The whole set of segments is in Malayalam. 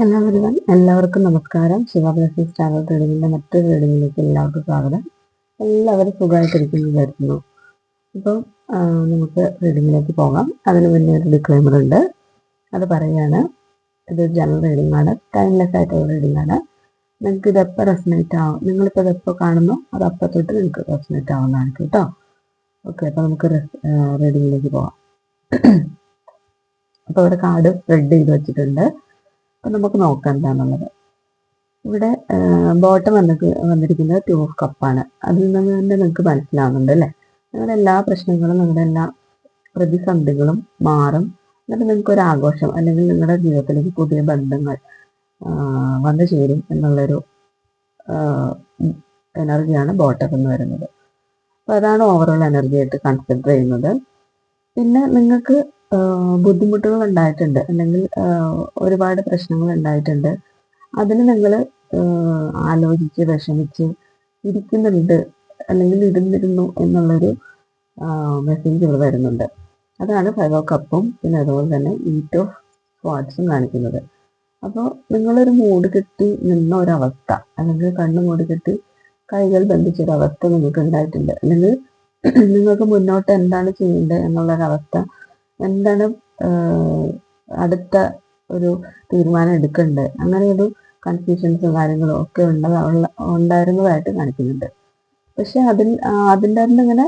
ഹലോ എവരിവൺ, എല്ലാവർക്കും നമസ്കാരം. ശിവ ബ്ലെസ്സിങ്സ് ടാരോ റീഡിങ്ങിൻ്റെ മറ്റൊരു റീഡിങ്ങിലേക്ക് എല്ലാവർക്കും സ്വാഗതം. എല്ലാവരും സുഖമായിട്ടിരിക്കുന്നു വിചാരിക്കുന്നു. അപ്പം നമുക്ക് റീഡിങ്ങിലേക്ക് പോകാം. അതിന് മുന്നേ ഒരു ഡിസ്ക്ലെയിമർ ഉണ്ട്, അത് പറയുകയാണ്. ഇത് ജനറൽ റീഡിംഗ് ആണ്, ടൈംലെസ് ആയിട്ടുള്ള റീഡിംഗ് ആണ്. നിങ്ങൾക്ക് ഇതെപ്പോൾ റെസനേറ്റ് ആവും, നിങ്ങളിപ്പോൾ ഇതെപ്പോൾ കാണുന്നു അത് അപ്പം തൊട്ട് നിങ്ങൾക്ക് റെസനേറ്റ് ആവുന്നതാണ് കേട്ടോ. ഓക്കെ, അപ്പോൾ നമുക്ക് റീഡിങ്ങിലേക്ക് പോകാം. അപ്പോൾ ഇവിടെ കാർഡ് സ്പ്രെഡ് ചെയ്ത് വെച്ചിട്ടുണ്ട്. അപ്പം നമുക്ക് നോക്കാം എന്താണെന്നുള്ളത്. ഇവിടെ ബോട്ടം വന്നിരിക്കുന്നത് 2 ഓഫ് കപ്പാണ്. അതിൽ നിന്ന് തന്നെ നിങ്ങൾക്ക് മനസ്സിലാവുന്നുണ്ട് അല്ലേ, നിങ്ങളുടെ എല്ലാ പ്രശ്നങ്ങളും നിങ്ങളുടെ എല്ലാ പ്രതിസന്ധികളും മാറും. എന്നിട്ട് നിങ്ങൾക്കൊരു ആഘോഷം അല്ലെങ്കിൽ നിങ്ങളുടെ ജീവിതത്തിലേക്ക് പുതിയ ബന്ധങ്ങൾ വന്നു ചേരും എന്നുള്ളൊരു എനർജിയാണ് ബോട്ടം എന്ന് വരുന്നത്. അപ്പോൾ അതാണ് ഓവറോൾ എനർജി ആയിട്ട് കൺസിഡർ ചെയ്യുന്നത്. പിന്നെ നിങ്ങൾക്ക് ബുദ്ധിമുട്ടുകൾ ഉണ്ടായിട്ടുണ്ട് അല്ലെങ്കിൽ ഒരുപാട് പ്രശ്നങ്ങൾ ഉണ്ടായിട്ടുണ്ട്. അതിന് നിങ്ങൾ ആലോചിച്ച് വിഷമിച്ച് ഇരിക്കുന്നുണ്ട് അല്ലെങ്കിൽ ഇരുന്നിരുന്നു എന്നുള്ളൊരു മെസ്സേജ് ഇവിടെ വരുന്നുണ്ട്. അതാണ് 5 ഓഫ് കപ്പും പിന്നെ അതുപോലെ തന്നെ 8 ഓഫ് സ്വാർട്സും കാണിക്കുന്നത്. അപ്പോൾ നിങ്ങളൊരു മൂട് കെട്ടി നിന്ന ഒരവസ്ഥ അല്ലെങ്കിൽ കണ്ണു മൂട് കെട്ടി കൈകൾ ബന്ധിച്ചൊരവസ്ഥ നിങ്ങൾക്ക് ഉണ്ടായിട്ടുണ്ട്. അല്ലെങ്കിൽ നിങ്ങൾക്ക് മുന്നോട്ട് എന്താണ് ചെയ്യേണ്ടത് എന്നുള്ളൊരവസ്ഥ, എന്താണ് അടുത്ത ഒരു തീരുമാനം എടുക്കേണ്ടത്, അങ്ങനെ ഒരു കൺഫ്യൂഷൻസും കാര്യങ്ങളും ഒക്കെ ഉണ്ടായിരുന്നതായിട്ട് കാണിക്കുന്നുണ്ട്. പക്ഷെ അതിൻ്റെ അന്ന് ഇങ്ങനെ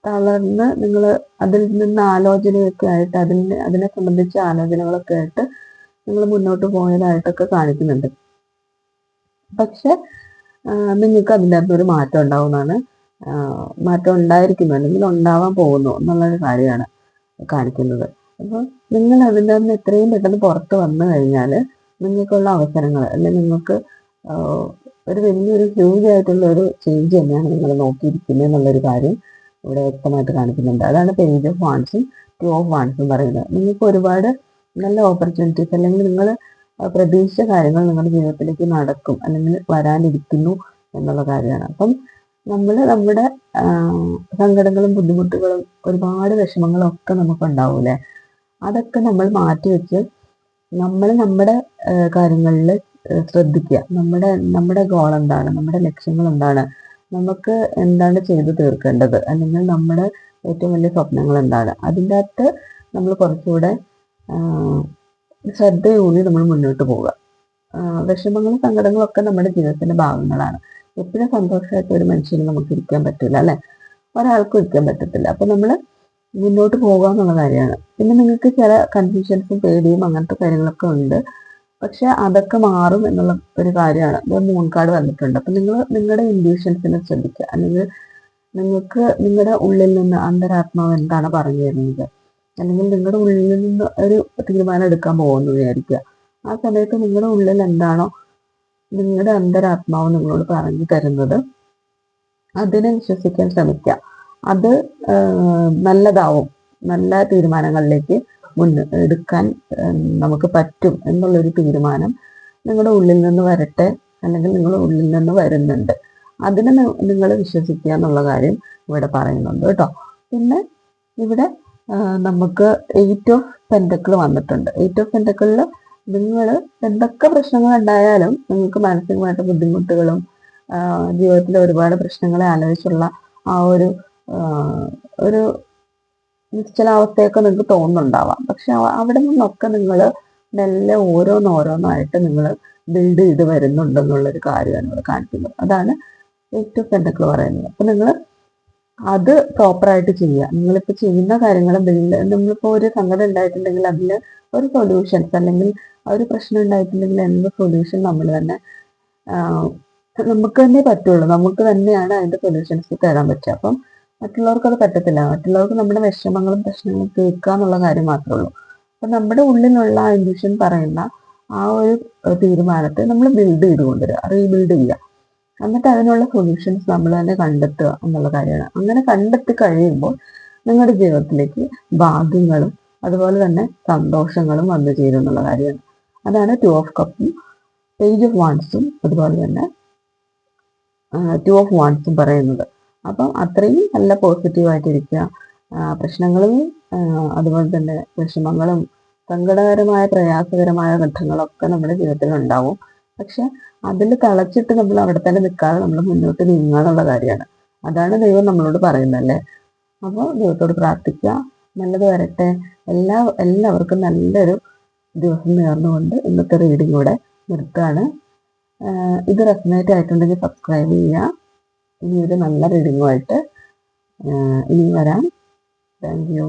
തളർന്ന് നിങ്ങൾ അതിൽ നിന്ന് ആലോചനയൊക്കെ ആയിട്ട് അതിനെ സംബന്ധിച്ച ആലോചനകളൊക്കെ ആയിട്ട് നിങ്ങൾ മുന്നോട്ട് പോയതായിട്ടൊക്കെ കാണിക്കുന്നുണ്ട്. പക്ഷെ നിങ്ങൾക്ക് അതിൻ്റെ അകത്തൊരു മാറ്റം ഉണ്ടാവുന്നതാണ്, മാറ്റം ഉണ്ടായിരിക്കുന്നു അല്ലെങ്കിൽ ഉണ്ടാവാൻ പോകുന്നു എന്നുള്ളൊരു കാര്യമാണ് കാണിക്കുന്നത്. അപ്പോൾ നിങ്ങൾ അതിൻ്റെ നിന്ന് എത്രയും പെട്ടെന്ന് പുറത്ത് വന്നു കഴിഞ്ഞാൽ നിങ്ങൾക്കുള്ള അവസരങ്ങൾ അല്ലെങ്കിൽ നിങ്ങൾക്ക് ഒരു വലിയൊരു ഹ്യൂജ് ആയിട്ടുള്ള ഒരു ചേഞ്ച് തന്നെയാണ് നിങ്ങൾ നോക്കിയിരിക്കുന്നത് എന്നുള്ളൊരു കാര്യം ഇവിടെ വ്യക്തമായിട്ട് കാണിക്കുന്നുണ്ട്. അതാണ് പേജ് ഓഫ് വാൺസും 2 ഓഫ് വാൺസും പറയുന്നത്. നിങ്ങൾക്ക് ഒരുപാട് നല്ല ഓപ്പർച്യൂണിറ്റീസ് അല്ലെങ്കിൽ നിങ്ങൾ പ്രതീക്ഷിച്ച കാര്യങ്ങൾ നിങ്ങളുടെ ജീവിതത്തിലേക്ക് നടക്കും അല്ലെങ്കിൽ വരാനിരിക്കുന്നു എന്നുള്ള കാര്യമാണ്. അപ്പം നമ്മൾ നമ്മുടെ സങ്കടങ്ങളും ബുദ്ധിമുട്ടുകളും ഒരുപാട് വിഷമങ്ങളും ഒക്കെ നമുക്കുണ്ടാവൂലേ, അതൊക്കെ നമ്മൾ മാറ്റിവെച്ച് നമ്മൾ നമ്മുടെ കാര്യങ്ങളിൽ ശ്രദ്ധിക്കുക. നമ്മുടെ ഗോൾ എന്താണ്, നമ്മുടെ ലക്ഷ്യങ്ങൾ എന്താണ്, നമുക്ക് എന്താണ് ചെയ്തു തീർക്കേണ്ടത്, അല്ലെങ്കിൽ നമ്മുടെ ഏറ്റവും വലിയ സ്വപ്നങ്ങൾ എന്താണ്, അതിൻ്റെ അകത്ത് നമ്മൾ കുറച്ചുകൂടെ ശ്രദ്ധയൂന്നി നമ്മൾ മുന്നോട്ട് പോവുക. വിഷമങ്ങളും സങ്കടങ്ങളും ഒക്കെ നമ്മുടെ ജീവിതത്തിന്റെ ഭാഗങ്ങളാണ്. എപ്പോഴും സന്തോഷമായിട്ട് ഒരു മനുഷ്യന് നമുക്ക് ഇരിക്കാൻ പറ്റില്ല അല്ലെ, ഒരാൾക്കും ഇരിക്കാൻ പറ്റത്തില്ല. അപ്പൊ നമ്മൾ മുന്നോട്ട് പോകുക എന്നുള്ള കാര്യമാണ്. പിന്നെ നിങ്ങൾക്ക് ചില കൺഫ്യൂഷൻസും പേടിയും അങ്ങനത്തെ കാര്യങ്ങളൊക്കെ ഉണ്ട്, പക്ഷെ അതൊക്കെ മാറും എന്നുള്ള ഒരു കാര്യമാണ്. മൂൺ കാർഡ് വന്നിട്ടുണ്ട്. അപ്പൊ നിങ്ങൾ നിങ്ങളുടെ ഇൻഡ്യൂഷൻസിനെ ശ്രദ്ധിക്കുക, അല്ലെങ്കിൽ നിങ്ങൾക്ക് നിങ്ങളുടെ ഉള്ളിൽ നിന്ന് അന്തരാത്മാവ് എന്താണ് പറഞ്ഞു തരുന്നത്, അല്ലെങ്കിൽ നിങ്ങളുടെ ഉള്ളിൽ നിന്ന് ഒരു തീരുമാനം എടുക്കാൻ പോകുന്നു വിചാരിക്കുക. ആ സമയത്ത് നിങ്ങളുടെ ഉള്ളിൽ എന്താണോ നിങ്ങളുടെ അന്തരാത്മാവ് നിങ്ങളോട് പറഞ്ഞു തരുന്നത് അതിനെ വിശ്വസിക്കാൻ ശ്രമിക്കുക. അത് നല്ലതാവും, നല്ല തീരുമാനങ്ങളിലേക്ക് എടുക്കാൻ നമുക്ക് പറ്റും എന്നുള്ളൊരു തീരുമാനം നിങ്ങളുടെ ഉള്ളിൽ നിന്ന് വരട്ടെ, അല്ലെങ്കിൽ നിങ്ങളുടെ ഉള്ളിൽ നിന്ന് വരുന്നുണ്ട്. അതിനെ നിങ്ങൾ വിശ്വസിക്കുക എന്നുള്ള കാര്യം ഇവിടെ പറയുന്നുണ്ട് കേട്ടോ. പിന്നെ ഇവിടെ നമുക്ക് 8 ഓഫ് പെന്റക്കിൾ വന്നിട്ടുണ്ട്. 8 ഓഫ് പെന്റക്കിളിൽ നിങ്ങൾ എന്തൊക്കെ പ്രശ്നങ്ങൾ ഉണ്ടായാലും നിങ്ങൾക്ക് മാനസികമായിട്ട് ബുദ്ധിമുട്ടുകളും ജീവിതത്തിലെ ഒരുപാട് പ്രശ്നങ്ങളെ ആലോചിച്ചുള്ള ആ ഒരു നിശ്ചലാവസ്ഥയൊക്കെ നിങ്ങൾക്ക് തോന്നുന്നുണ്ടാവാം. പക്ഷെ അവിടെ നിന്നൊക്കെ നിങ്ങൾ മെല്ലെ ഓരോന്നോരോന്നായിട്ട് നിങ്ങൾ ബിൽഡ് ചെയ്ത് വരുന്നുണ്ടെന്നുള്ളൊരു കാര്യമാണ് ഇവിടെ കാണിക്കുന്നത്. അതാണ് 8 ഓഫ് പെന്റക്കിൾ പറയുന്നത്. അപ്പൊ നിങ്ങൾ അത് പ്രോപ്പറായിട്ട് ചെയ്യുക. നിങ്ങളിപ്പോൾ ചെയ്യുന്ന കാര്യങ്ങൾ നമ്മളിപ്പോൾ ഒരു സങ്കടം ഉണ്ടായിട്ടുണ്ടെങ്കിൽ അതിൽ ഒരു സൊല്യൂഷൻസ്, അല്ലെങ്കിൽ ഒരു പ്രശ്നം ഉണ്ടായിട്ടുണ്ടെങ്കിൽ എന്ത് സൊല്യൂഷൻ നമ്മൾ തന്നെ നമുക്ക് തന്നെ പറ്റുള്ളൂ, നമുക്ക് തന്നെയാണ് അതിന്റെ സൊല്യൂഷൻസ് തരാൻ പറ്റുക. അപ്പം മറ്റുള്ളവർക്ക് അത് പറ്റത്തില്ല. മറ്റുള്ളവർക്ക് നമ്മുടെ വിഷമങ്ങളും പ്രശ്നങ്ങളും കേൾക്കുക എന്നുള്ള കാര്യം മാത്രമേ ഉള്ളൂ. അപ്പം നമ്മുടെ ഉള്ളിലുള്ള ആ ഇൻഡ്യൂഷൻ പറയുന്ന ആ ഒരു തീരുമാനത്തെ നമ്മൾ ബിൽഡ് ചെയ്ത് കൊണ്ടുവരിക, റീബിൽഡ് ചെയ്യുക. എന്നിട്ട് അതിനുള്ള സൊല്യൂഷൻസ് നമ്മൾ തന്നെ കണ്ടെത്തുക എന്നുള്ള കാര്യമാണ്. അങ്ങനെ കണ്ടെത്തി കഴിയുമ്പോൾ നിങ്ങളുടെ ജീവിതത്തിലേക്ക് ഭാഗ്യങ്ങളും അതുപോലെ തന്നെ സന്തോഷങ്ങളും വന്നു ചേരും എന്നുള്ള കാര്യമാണ്. അതാണ് 2 ഓഫ് കപ്പും പേജ് ഓഫ് വാൺസും അതുപോലെ തന്നെ 2 ഓഫ് വാൺസും പറയുന്നത്. അപ്പം അത്രയും നല്ല പോസിറ്റീവായിട്ടിരിക്കുക. പ്രശ്നങ്ങളും അതുപോലെ തന്നെ വിഷമങ്ങളും സങ്കടകരമായ പ്രയാസകരമായ ഘട്ടങ്ങളൊക്കെ നമ്മുടെ ജീവിതത്തിൽ ഉണ്ടാവും. പക്ഷെ അതിൽ തളച്ചിട്ട് നമ്മൾ അവിടെ തന്നെ നിൽക്കാതെ നമ്മൾ മുന്നോട്ട് നീങ്ങുക എന്നുള്ള കാര്യമാണ്. അതാണ് ദൈവം നമ്മളോട് പറയുന്നല്ലേ. അപ്പോൾ ദൈവത്തോട് പ്രാർത്ഥിക്കുക, നല്ലത് വരട്ടെ. എല്ലാവർക്കും നല്ലൊരു ദിവസം നേർന്നുകൊണ്ട് ഇന്നത്തെ റീഡിംഗ് കൂടെ നിർത്തുകയാണ്. ഇത് റെസനേറ്റ് ആയിട്ടുണ്ടെങ്കിൽ സബ്സ്ക്രൈബ് ചെയ്യുക. ഇനി ഒരു നല്ല റീഡിങ്ങുമായിട്ട് ഇനി വരാം. Thank you.